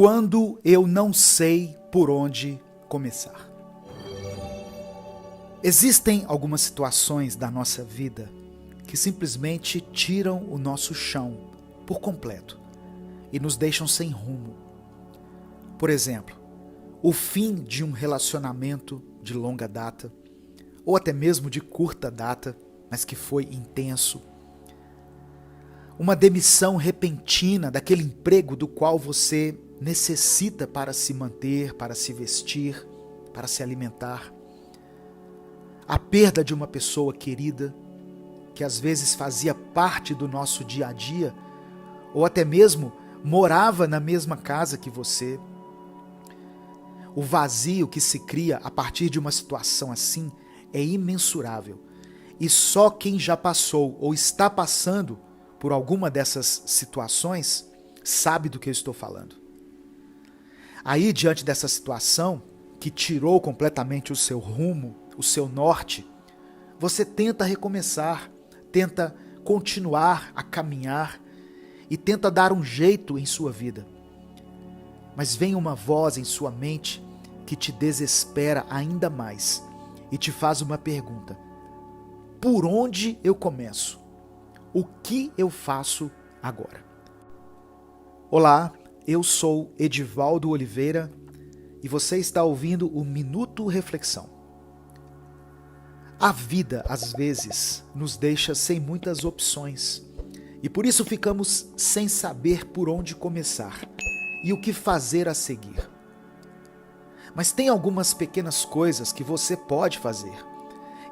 Quando eu não sei por onde começar. Existem algumas situações da nossa vida que simplesmente tiram o nosso chão por completo e nos deixam sem rumo. Por exemplo, o fim de um relacionamento de longa data, ou até mesmo de curta data, mas que foi intenso. Uma demissão repentina daquele emprego do qual você necessita para se manter, para se vestir, para se alimentar. A perda de uma pessoa querida, que às vezes fazia parte do nosso dia a dia, ou até mesmo morava na mesma casa que você. O vazio que se cria a partir de uma situação assim é imensurável. E só quem já passou ou está passando por alguma dessas situações sabe do que eu estou falando. Aí, diante dessa situação, que tirou completamente o seu rumo, o seu norte, você tenta recomeçar, tenta continuar a caminhar e tenta dar um jeito em sua vida. Mas vem uma voz em sua mente que te desespera ainda mais e te faz uma pergunta: por onde eu começo? O que eu faço agora? Olá, eu sou Edivaldo Oliveira e você está ouvindo o Minuto Reflexão. A vida, às vezes, nos deixa sem muitas opções e por isso ficamos sem saber por onde começar e o que fazer a seguir. Mas tem algumas pequenas coisas que você pode fazer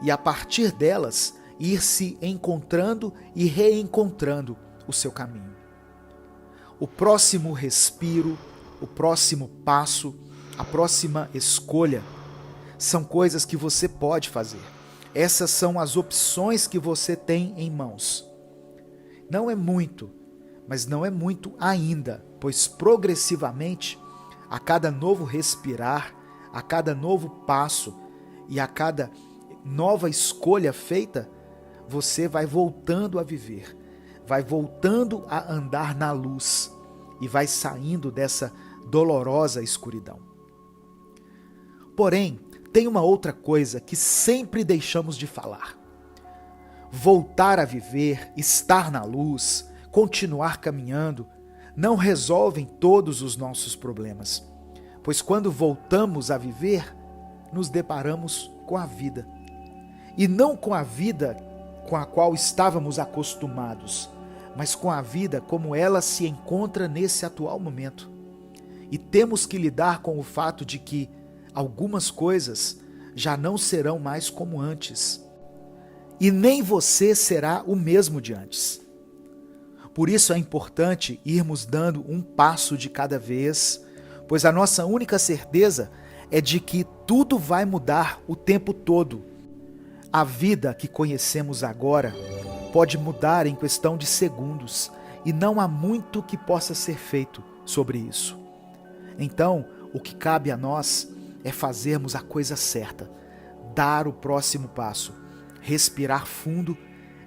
e a partir delas ir se encontrando e reencontrando o seu caminho. O próximo respiro, o próximo passo, a próxima escolha são coisas que você pode fazer. Essas são as opções que você tem em mãos. Não é muito, mas não é muito ainda, pois progressivamente, a cada novo respirar, a cada novo passo e a cada nova escolha feita, você vai voltando a viver, vai voltando a andar na luz e vai saindo dessa dolorosa escuridão. Porém, tem uma outra coisa que sempre deixamos de falar. Voltar a viver, estar na luz, continuar caminhando, não resolvem todos os nossos problemas, pois quando voltamos a viver, nos deparamos com a vida. E não com a vida com a qual estávamos acostumados, mas com a vida como ela se encontra nesse atual momento. E temos que lidar com o fato de que algumas coisas já não serão mais como antes. E nem você será o mesmo de antes. Por isso é importante irmos dando um passo de cada vez, pois a nossa única certeza é de que tudo vai mudar o tempo todo. A vida que conhecemos agora pode mudar em questão de segundos e não há muito que possa ser feito sobre isso. Então, o que cabe a nós é fazermos a coisa certa, dar o próximo passo, respirar fundo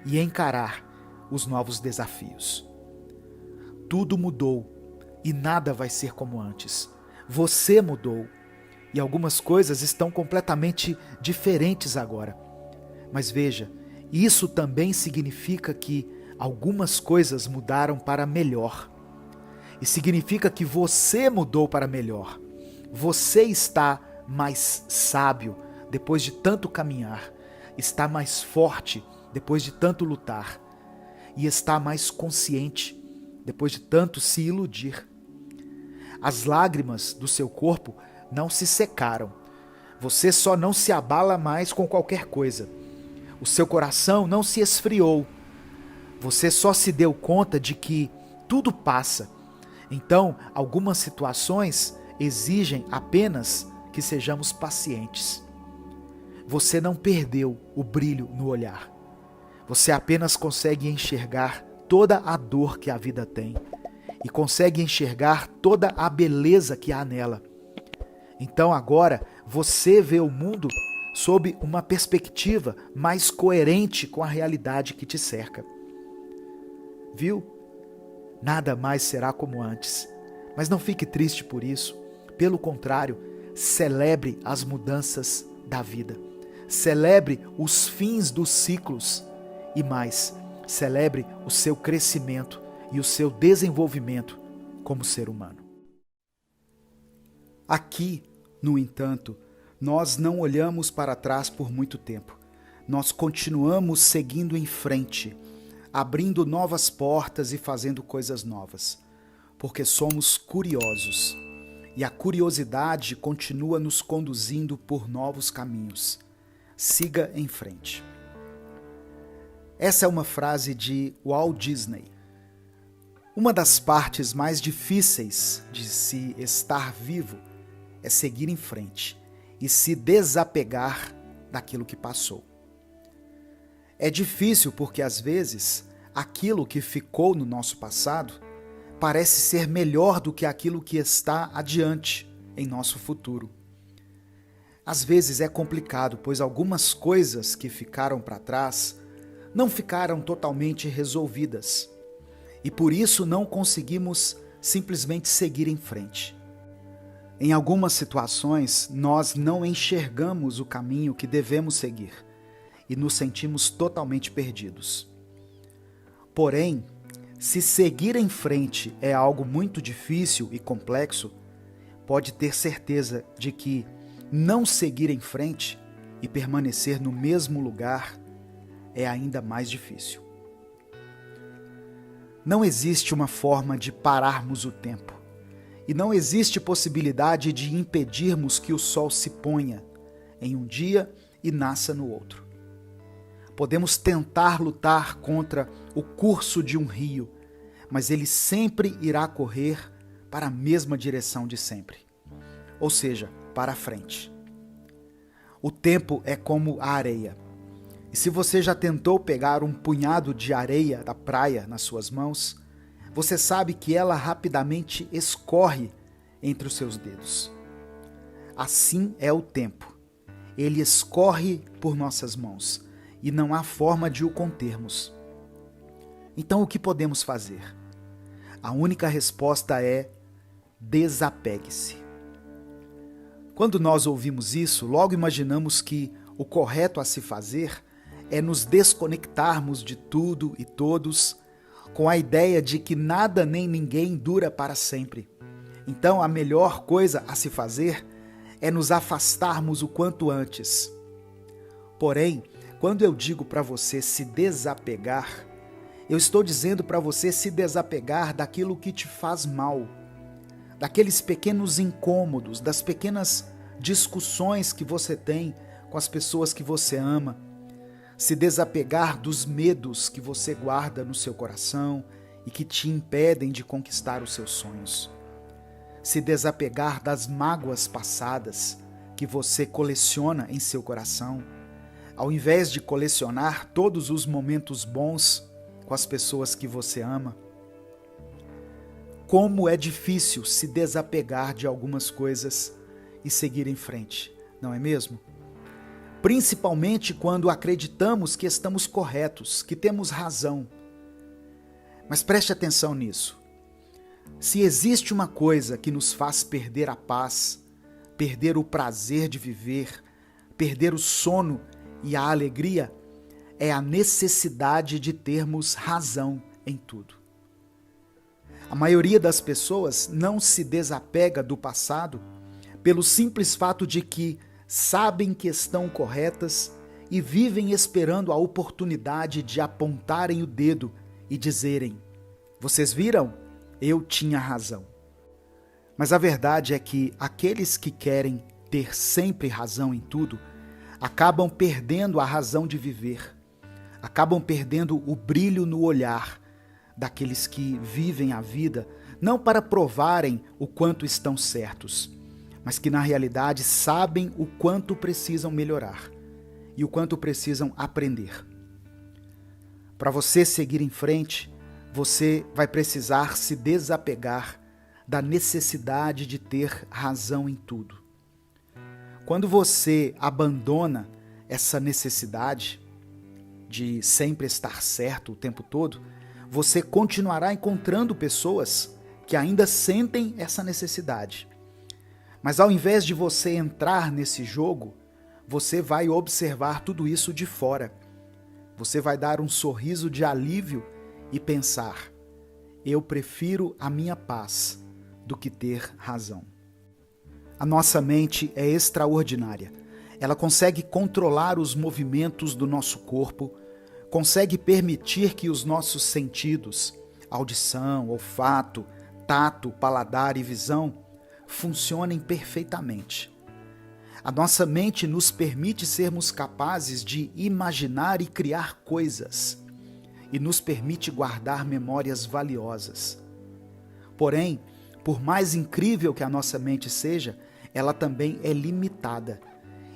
e encarar os novos desafios. Tudo mudou e nada vai ser como antes. Você mudou e algumas coisas estão completamente diferentes agora. Mas veja, isso também significa que algumas coisas mudaram para melhor. E significa que você mudou para melhor. Você está mais sábio depois de tanto caminhar, está mais forte depois de tanto lutar e está mais consciente depois de tanto se iludir. As lágrimas do seu corpo não se secaram. Você só não se abala mais com qualquer coisa. O seu coração não se esfriou. Você só se deu conta de que tudo passa. Então, algumas situações exigem apenas que sejamos pacientes. Você não perdeu o brilho no olhar. Você apenas consegue enxergar toda a dor que a vida tem e consegue enxergar toda a beleza que há nela. Então agora você vê o mundo sob uma perspectiva mais coerente com a realidade que te cerca. Viu? Nada mais será como antes, Mas não fique triste por isso. Pelo contrário, celebre as mudanças da vida. Celebre os fins dos ciclos e mais, celebre o seu crescimento e o seu desenvolvimento como ser humano. Aqui, no entanto, nós não olhamos para trás por muito tempo. Nós continuamos seguindo em frente, abrindo novas portas e fazendo coisas novas, porque somos curiosos e a curiosidade continua nos conduzindo por novos caminhos. Siga em frente. Essa é uma frase de Walt Disney. Uma das partes mais difíceis de se estar vivo é seguir em frente e se desapegar daquilo que passou. É difícil porque, às vezes, aquilo que ficou no nosso passado parece ser melhor do que aquilo que está adiante em nosso futuro. Às vezes é complicado, pois algumas coisas que ficaram para trás não ficaram totalmente resolvidas e por isso não conseguimos simplesmente seguir em frente. Em algumas situações, nós não enxergamos o caminho que devemos seguir e nos sentimos totalmente perdidos. Porém, se seguir em frente é algo muito difícil e complexo, pode ter certeza de que não seguir em frente e permanecer no mesmo lugar é ainda mais difícil. Não existe uma forma de pararmos o tempo e não existe possibilidade de impedirmos que o sol se ponha em um dia e nasça no outro. Podemos tentar lutar contra o curso de um rio, mas ele sempre irá correr para a mesma direção de sempre, ou seja, para a frente. O tempo é como a areia. E se você já tentou pegar um punhado de areia da praia nas suas mãos, você sabe que ela rapidamente escorre entre os seus dedos. Assim é o tempo. Ele escorre por nossas mãos e não há forma de o contermos. Então o que podemos fazer? A única resposta é: desapegue-se. Quando nós ouvimos isso, logo imaginamos que o correto a se fazer é nos desconectarmos de tudo e todos, com a ideia de que nada nem ninguém dura para sempre. Então a melhor coisa a se fazer é nos afastarmos o quanto antes. Porém, quando eu digo para você se desapegar, eu estou dizendo para você se desapegar daquilo que te faz mal, daqueles pequenos incômodos, das pequenas discussões que você tem com as pessoas que você ama, se desapegar dos medos que você guarda no seu coração e que te impedem de conquistar os seus sonhos, se desapegar das mágoas passadas que você coleciona em seu coração, ao invés de colecionar todos os momentos bons com as pessoas que você ama. Como é difícil se desapegar de algumas coisas e seguir em frente, não é mesmo? Principalmente quando acreditamos que estamos corretos, que temos razão. Mas preste atenção nisso. Se existe uma coisa que nos faz perder a paz, perder o prazer de viver, perder o sono e a alegria, é a necessidade de termos razão em tudo. A maioria das pessoas não se desapega do passado pelo simples fato de que sabem que estão corretas e vivem esperando a oportunidade de apontarem o dedo e dizerem: vocês viram? Eu tinha razão. Mas a verdade é que aqueles que querem ter sempre razão em tudo acabam perdendo a razão de viver, acabam perdendo o brilho no olhar daqueles que vivem a vida não para provarem o quanto estão certos, mas que na realidade sabem o quanto precisam melhorar e o quanto precisam aprender. Para você seguir em frente, você vai precisar se desapegar da necessidade de ter razão em tudo. Quando você abandona essa necessidade de sempre estar certo o tempo todo, você continuará encontrando pessoas que ainda sentem essa necessidade. Mas ao invés de você entrar nesse jogo, você vai observar tudo isso de fora. Você vai dar um sorriso de alívio e pensar: eu prefiro a minha paz do que ter razão. A nossa mente é extraordinária. Ela consegue controlar os movimentos do nosso corpo, consegue permitir que os nossos sentidos, audição, olfato, tato, paladar e visão, funcionem perfeitamente. A nossa mente nos permite sermos capazes de imaginar e criar coisas, e nos permite guardar memórias valiosas. Porém, por mais incrível que a nossa mente seja, ela também é limitada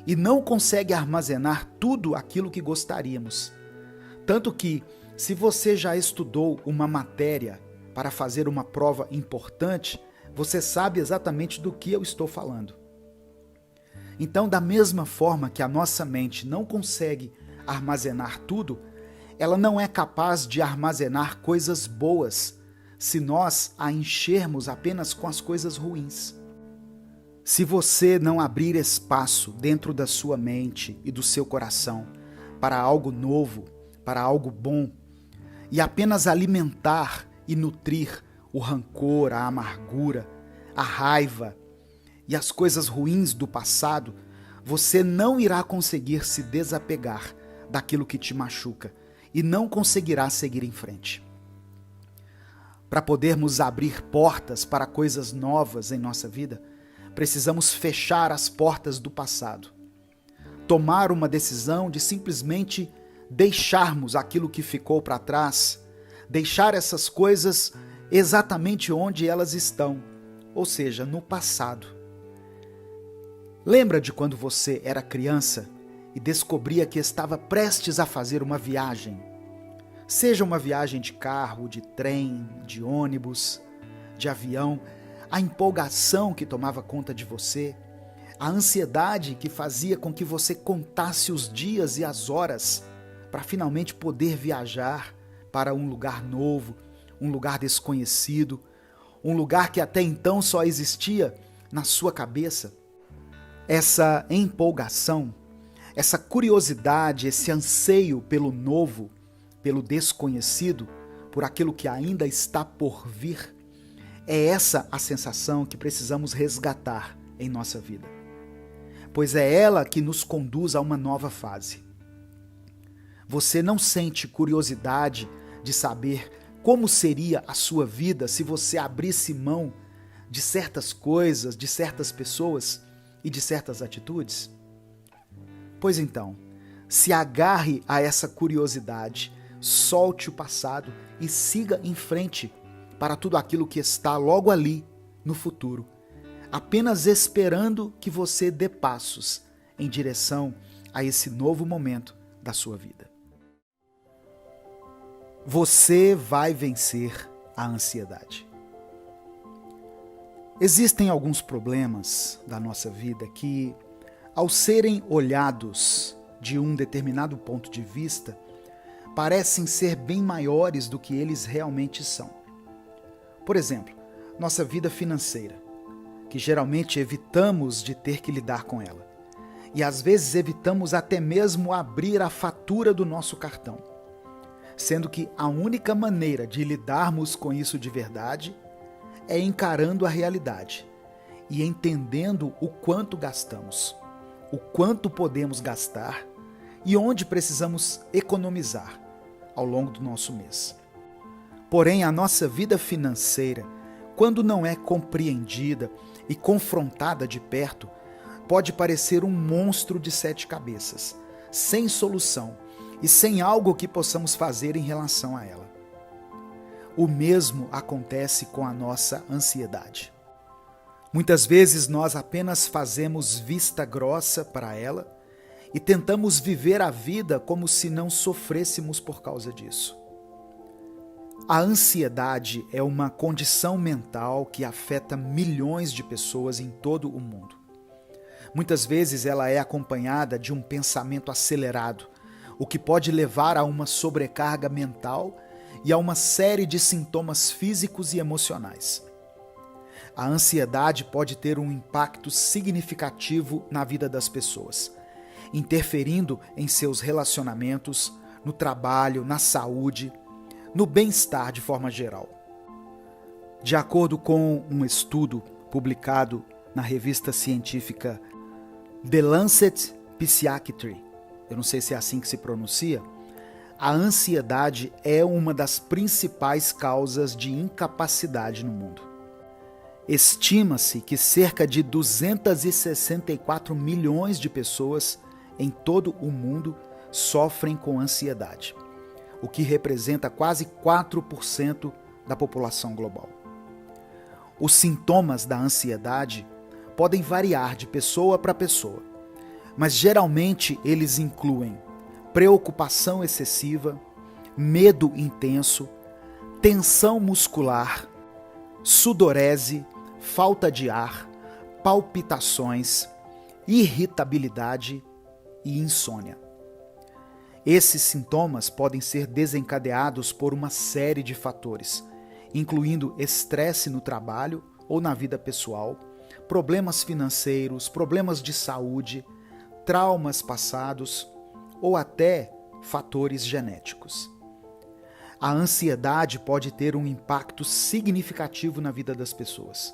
e não consegue armazenar tudo aquilo que gostaríamos. Tanto que, se você já estudou uma matéria para fazer uma prova importante, você sabe exatamente do que eu estou falando. Então, da mesma forma que a nossa mente não consegue armazenar tudo, ela não é capaz de armazenar coisas boas se nós a enchermos apenas com as coisas ruins. Se você não abrir espaço dentro da sua mente e do seu coração para algo novo, para algo bom, e apenas alimentar e nutrir o rancor, a amargura, a raiva e as coisas ruins do passado, você não irá conseguir se desapegar daquilo que te machuca e não conseguirá seguir em frente. Para podermos abrir portas para coisas novas em nossa vida, precisamos fechar as portas do passado. Tomar uma decisão de simplesmente deixarmos aquilo que ficou para trás, deixar essas coisas exatamente onde elas estão, ou seja, no passado. Lembra de quando você era criança e descobria que estava prestes a fazer uma viagem? Seja uma viagem de carro, de trem, de ônibus, de avião, a empolgação que tomava conta de você, a ansiedade que fazia com que você contasse os dias e as horas para finalmente poder viajar para um lugar novo, um lugar desconhecido, um lugar que até então só existia na sua cabeça. Essa empolgação, essa curiosidade, esse anseio pelo novo, pelo desconhecido, por aquilo que ainda está por vir, é essa a sensação que precisamos resgatar em nossa vida. Pois é ela que nos conduz a uma nova fase. Você não sente curiosidade de saber como seria a sua vida se você abrisse mão de certas coisas, de certas pessoas e de certas atitudes? Pois então, se agarre a essa curiosidade, solte o passado e siga em frente para tudo aquilo que está logo ali no futuro, apenas esperando que você dê passos em direção a esse novo momento da sua vida. Você vai vencer a ansiedade. Existem alguns problemas da nossa vida que, ao serem olhados de um determinado ponto de vista, parecem ser bem maiores do que eles realmente são. Por exemplo, nossa vida financeira, que geralmente evitamos de ter que lidar com ela. E às vezes evitamos até mesmo abrir a fatura do nosso cartão, sendo que a única maneira de lidarmos com isso de verdade é encarando a realidade e entendendo o quanto gastamos, o quanto podemos gastar e onde precisamos economizar ao longo do nosso mês. Porém, a nossa vida financeira, quando não é compreendida e confrontada de perto, pode parecer um monstro de 7 cabeças, sem solução e sem algo que possamos fazer em relação a ela. O mesmo acontece com a nossa ansiedade. Muitas vezes nós apenas fazemos vista grossa para ela e tentamos viver a vida como se não sofrêssemos por causa disso. A ansiedade é uma condição mental que afeta milhões de pessoas em todo o mundo. Muitas vezes ela é acompanhada de um pensamento acelerado, o que pode levar a uma sobrecarga mental e a uma série de sintomas físicos e emocionais. A ansiedade pode ter um impacto significativo na vida das pessoas, interferindo em seus relacionamentos, no trabalho, na saúde, no bem-estar de forma geral. De acordo com um estudo publicado na revista científica The Lancet Psychiatry, eu não sei se é assim que se pronuncia, a ansiedade é uma das principais causas de incapacidade no mundo. Estima-se que cerca de 264 milhões de pessoas em todo o mundo sofrem com ansiedade, o que representa quase 4% da população global. Os sintomas da ansiedade podem variar de pessoa para pessoa, mas geralmente eles incluem preocupação excessiva, medo intenso, tensão muscular, sudorese, falta de ar, palpitações, irritabilidade e insônia. Esses sintomas podem ser desencadeados por uma série de fatores, incluindo estresse no trabalho ou na vida pessoal, problemas financeiros, problemas de saúde, traumas passados ou até fatores genéticos. A ansiedade pode ter um impacto significativo na vida das pessoas.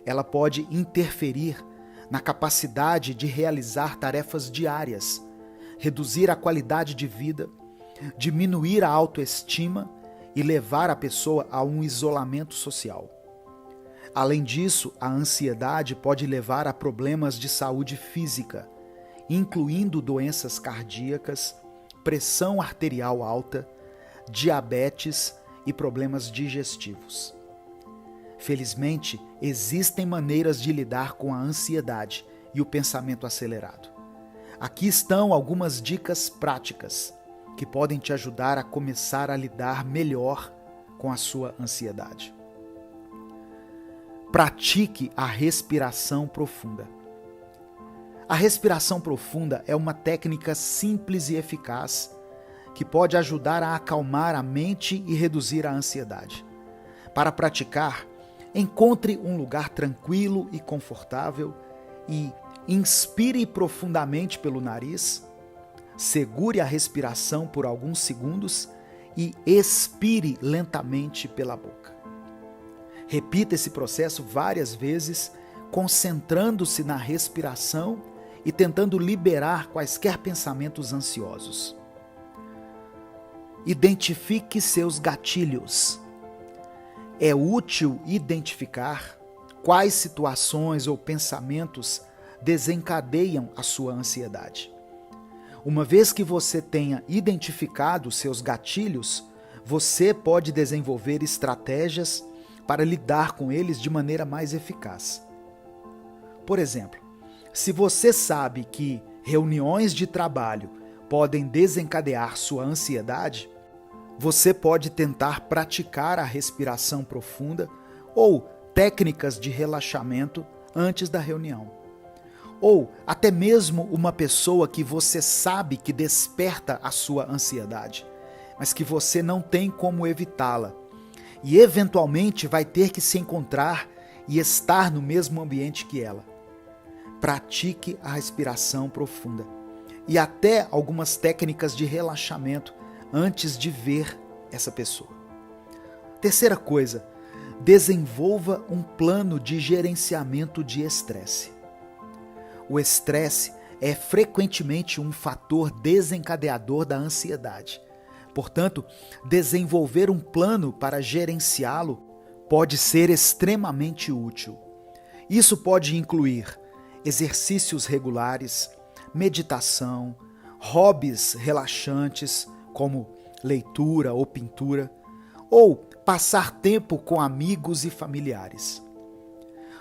Ela pode interferir na capacidade de realizar tarefas diárias, reduzir a qualidade de vida, diminuir a autoestima e levar a pessoa a um isolamento social. Além disso, a ansiedade pode levar a problemas de saúde física, incluindo doenças cardíacas, pressão arterial alta, diabetes e problemas digestivos. Felizmente, existem maneiras de lidar com a ansiedade e o pensamento acelerado. Aqui estão algumas dicas práticas que podem te ajudar a começar a lidar melhor com a sua ansiedade. Pratique a respiração profunda. A respiração profunda é uma técnica simples e eficaz que pode ajudar a acalmar a mente e reduzir a ansiedade. Para praticar, encontre um lugar tranquilo e confortável e inspire profundamente pelo nariz, segure a respiração por alguns segundos e expire lentamente pela boca. Repita esse processo várias vezes, concentrando-se na respiração e tentando liberar quaisquer pensamentos ansiosos. Identifique seus gatilhos. É útil identificar quais situações ou pensamentos desencadeiam a sua ansiedade. Uma vez que você tenha identificado seus gatilhos, você pode desenvolver estratégias para lidar com eles de maneira mais eficaz. Por exemplo, se você sabe que reuniões de trabalho podem desencadear sua ansiedade, você pode tentar praticar a respiração profunda ou técnicas de relaxamento antes da reunião. Ou até mesmo uma pessoa que você sabe que desperta a sua ansiedade, mas que você não tem como evitá-la. E eventualmente vai ter que se encontrar e estar no mesmo ambiente que ela. Pratique a respiração profunda e até algumas técnicas de relaxamento antes de ver essa pessoa. Terceira coisa, desenvolva um plano de gerenciamento de estresse. O estresse é frequentemente um fator desencadeador da ansiedade. Portanto, desenvolver um plano para gerenciá-lo pode ser extremamente útil. Isso pode incluir exercícios regulares, meditação, hobbies relaxantes, como leitura ou pintura, ou passar tempo com amigos e familiares.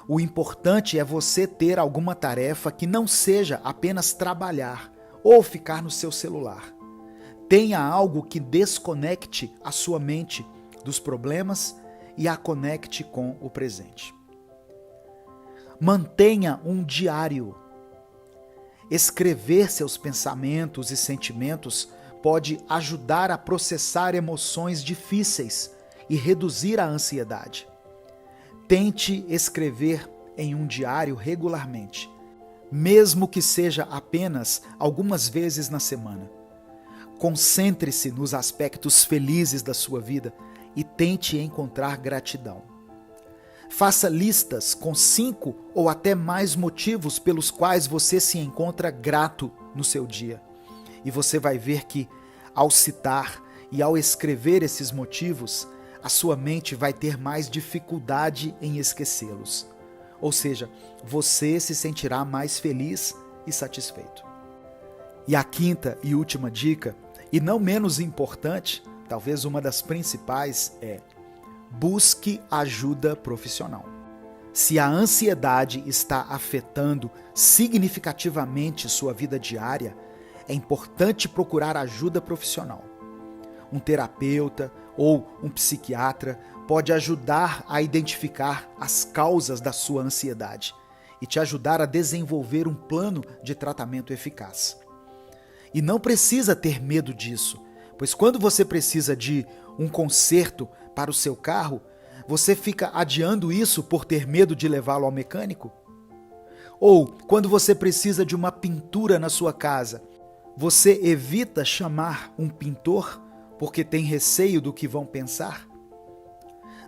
O importante é você ter alguma tarefa que não seja apenas trabalhar ou ficar no seu celular. Tenha algo que desconecte a sua mente dos problemas e a conecte com o presente. Mantenha um diário. Escrever seus pensamentos e sentimentos pode ajudar a processar emoções difíceis e reduzir a ansiedade. Tente escrever em um diário regularmente, mesmo que seja apenas algumas vezes na semana. Concentre-se nos aspectos felizes da sua vida e tente encontrar gratidão. Faça listas com 5 ou até mais motivos pelos quais você se encontra grato no seu dia. E você vai ver que, ao citar e ao escrever esses motivos, a sua mente vai ter mais dificuldade em esquecê-los. Ou seja, você se sentirá mais feliz e satisfeito. E a quinta e última dica, e não menos importante, talvez uma das principais, é: busque ajuda profissional. Se a ansiedade está afetando significativamente sua vida diária, é importante procurar ajuda profissional. Um terapeuta ou um psiquiatra pode ajudar a identificar as causas da sua ansiedade e te ajudar a desenvolver um plano de tratamento eficaz. E não precisa ter medo disso, pois quando você precisa de um conserto para o seu carro, você fica adiando isso por ter medo de levá-lo ao mecânico? Ou quando você precisa de uma pintura na sua casa, você evita chamar um pintor porque tem receio do que vão pensar?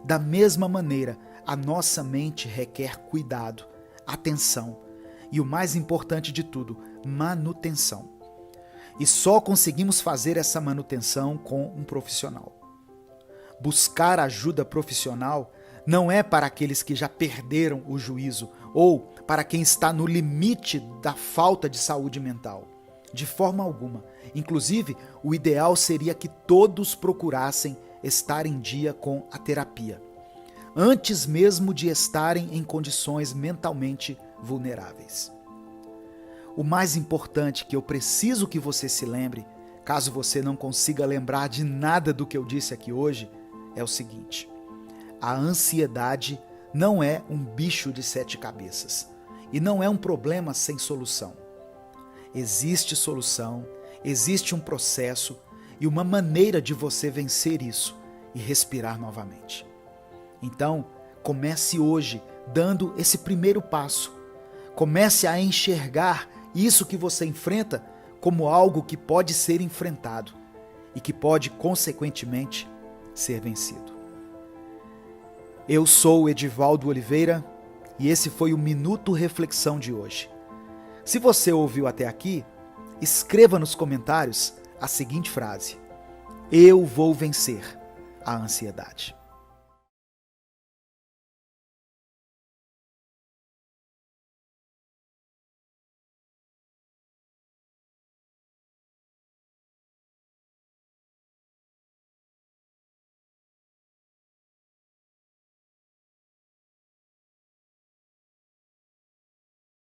Da mesma maneira, a nossa mente requer cuidado, atenção e, o mais importante de tudo, manutenção. E só conseguimos fazer essa manutenção com um profissional. Buscar ajuda profissional não é para aqueles que já perderam o juízo ou para quem está no limite da falta de saúde mental. De forma alguma. Inclusive, o ideal seria que todos procurassem estar em dia com a terapia, antes mesmo de estarem em condições mentalmente vulneráveis. O mais importante que eu preciso que você se lembre, caso você não consiga lembrar de nada do que eu disse aqui hoje, é o seguinte: a ansiedade não é um bicho de 7 cabeças e não é um problema sem solução. Existe solução, existe um processo e uma maneira de você vencer isso e respirar novamente. Então, comece hoje dando esse primeiro passo. Comece a enxergar isso que você enfrenta como algo que pode ser enfrentado e que pode, consequentemente, ser vencido. Eu sou o Edivaldo Oliveira e esse foi o Minuto Reflexão de hoje. Se você ouviu até aqui, escreva nos comentários a seguinte frase: eu vou vencer a ansiedade.